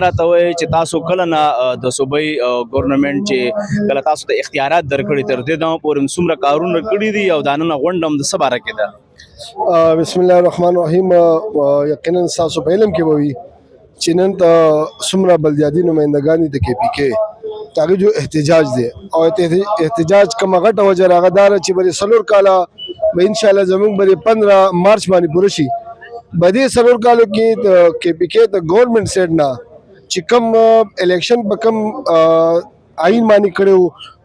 راته وایي چې تاسو کله نه د صوبایي ګورنمنټ چې کله تاسو ته اختیارات درکړي تر دې دمه پورې څومره کارونه کړي دي او دا نن غونډه هم د څه باره کې ده؟ بسم الله الرحمن الرحیم. یقینا تاسو په علم کې ووي چې نن ته څومره بلدیاتي نمایندګان دي د KPK هغه جو احتجاج دی او احتجاج کومه غټه وجه راغله دا چې بلې څلور کاله به ان شاء الله زموږ بلې 15 مارچ باندې پوره شي. بدې څلور کالو کې د KPK د ګورنمنټ سایډ نه چې کوم الیکشن په کوم آئین باندې کړو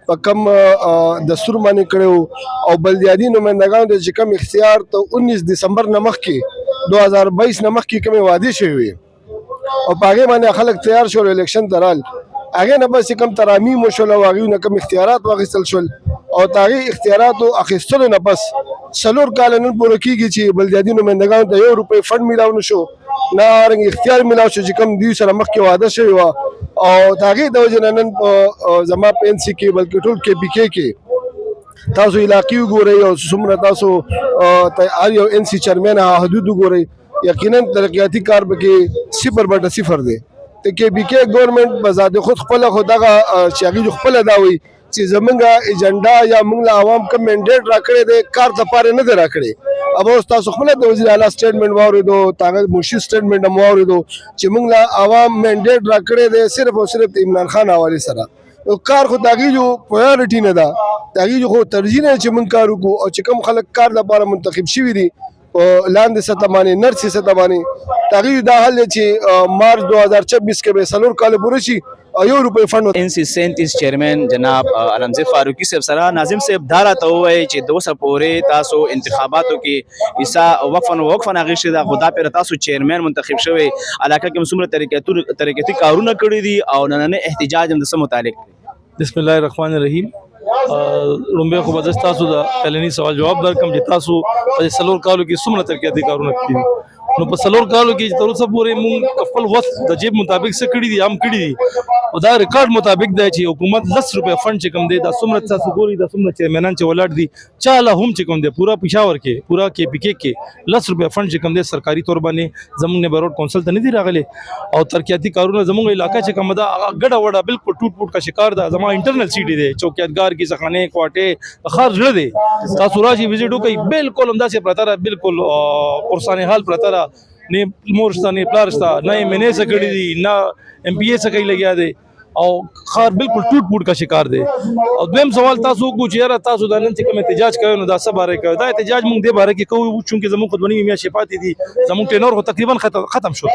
په کوم دستور باندې کړو او بلدیاتي نمائندګانو ته چې کوم اختیار ته 19 دسمبر نه مخکې 2022 نه مخکې کومې وعدې شوې وي او په هغې باندې خلک تیار شول الیکشن ته رال. هغې نه بس کوم ترامیم وشول او هغوی نه کوم اختیارات واخیستل شول او د هغې اختیاراتو اخیستلو نه پس څلور کاله نن پوره کېږي چې بلدیاتي نمائندګانو ته 1 روپۍ فنډ میلاو نه شو نه رنګ اختیار میلاو شو چې کوم دوی سره مخکې وعده شوې وه او د هغې د وجې نه نن په زما په NC کې بلکې ټول KPK کې تاسو علاقې وګورئ او څومره تاسو هر یو NC چیرمین حدود وګورئ یقینا ترقیاتي کار پکې 0.0 دی. د KPK ګورنمنټ په ذات خود خپله خو دغه چې هغوی خپله دا وایي چې زمونږ ایجنډا یا موږ له عوام کوم منډیټ راکړی دی کار دپاره نه دی راکړی. اب اوس تاسو خپله د وزیر اعلی سټیټمنټ واورېدو هغه منشي سټیټمنټ هم واورېدو چې موږ له عوام منډیټ راکړی دی صرف او صرف د عمران خان حوالې سره. کار خو د هغوی جو پرایورټي نه ده د هغوی جو خو ترجیح نه چې موږ کار وکړو او چې کوم خلک کار لپاره منتخب شوي دي لاندې سطح باندې نرسي سطح باندې د هغوی دا حل دی چې مارچ 2026 کې به 4 کاله پوره شي او 1 روپۍ فنډ NC 37 چیرمین جناب علمزی فاروقي صاحب سره ناظم صاحب دا راته ووایي چې 200 پورې تاسو انتخاباتو کې حصه وقفا اخیستې ده خو دا پرې تاسو چیرمین منتخب شوی علاقه کې څومره ترقیاتي کارونه کړي دي او نننی احتجاج هم د څه متعلق دی؟ بسم الله الرحمن الرحیم. لومبه خو به تاسو د پهلنی سوال جواب درکم چې تاسو په څلور کالو کې څومره ترقیاتي کارونه کړي نو په څلور کالو کې تر اوسه پورې موږ خپل وخت د جیب مطابق څه کړي دي هم کړي دي او دا ریکارډ مطابق دی چې حکومت 10 روپۍ فنډ چې کوم دی دا څومره تاسو ګوري دا څومره چیرمنان چې ولاړ دي چاله هم چې کوم دی پورا پېښور کې پورا KPK کې 10 روپۍ فنډ چې کوم دی سرکاري تور باندې زموږ نه روډ کونسل ته نه دي راغلي او ترقیاتي کارونه زموږ علاقہ چې کوم دا ګډه وډه بالکل ټوټ پوټ کا شکار ده. زموږ انټرنل سیټي دی چوکیدګار کې ځخانه کوټه خار جوړ دي تاسو راځي وزټ وکړئ بالکل همداسې پرته ده بالکل پرسانه حال پرته ده نه مور شته نه پلار شته نه MNA څه کړي دي نه MPA څه کوي لګیا دی او خار بالکل ټوټ پوټ کا شکار دی. او دویم سوال تاسو کو چې یاره تاسو د نن چې کوم احتجاج کوي نو دا څه باره کوي دا احتجاج موږ دې باره کې کوو چې زموږ خودونی میاشتې پاتې دي زموږ ټینور خو تقریبا ختم شو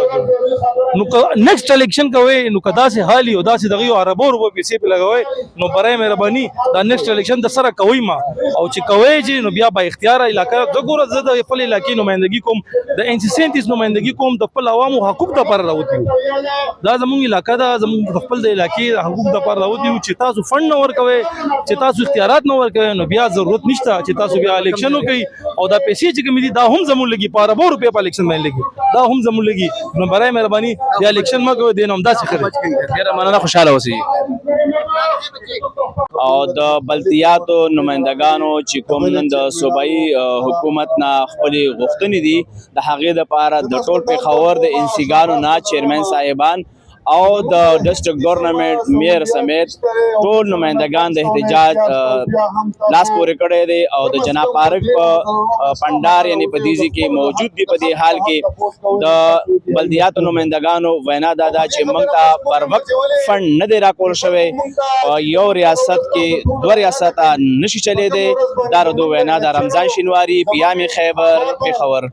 نو نیکسټ الیکشن کوي نو کدا سه حالي او دا سه دغه عربو روپے پیسې په لګوي نو برای مهرباني دا نیکسټ الیکشن د سره کوي ما او چې کوي چې نو بیا په اختیار علاقه د ګوره زه د خپل علاقې نمائندګي کوم د NC 37 نمائندګي کوم د خپل عوامو حقوق لپاره راوتی دا زموږ علاقه دا زموږ خپل د علاقې حقوق د پر راوتی چې تاسو فنډ نه ورکوي چې تاسو اختیارات نه ورکوي نو بیا ضرورت نشته چې تاسو بیا الیکشن وکړي او دا پیسې چې کوم دي دا هم زموږ لګي په 100 روپیا په الیکشن باندې لګي دا هم زموږ لګي نو برای مهرباني بیا الیکشن ما کوي دین هم داسې خبره ډیره مننه خوشاله اوسئ. او د بلدیاتو نمائندګانو چې کوم نن د صوبایي حکومت نه خپل غوښتنې دي د هغې دپاره د ټول پېښور د NC ګانو نه چیرمین صاحبان او د ډسټرکټ ګورنمنټ میر سمیت ټول نمائندګان د احتجاج لاس پورې کړی دی او د جناب پارک په پنډار یعنی په دیزي کې موجود دي. په دې حال کې د بلدیاتو نمائندګانو وینا دا ده چې موږ ته پر وخت فنډ نه دی راکول شوی او یو ریاست کې 2 ریاست نشي چلی دی دا د وینا د رمضان شینواری پیام خیبر پېښور.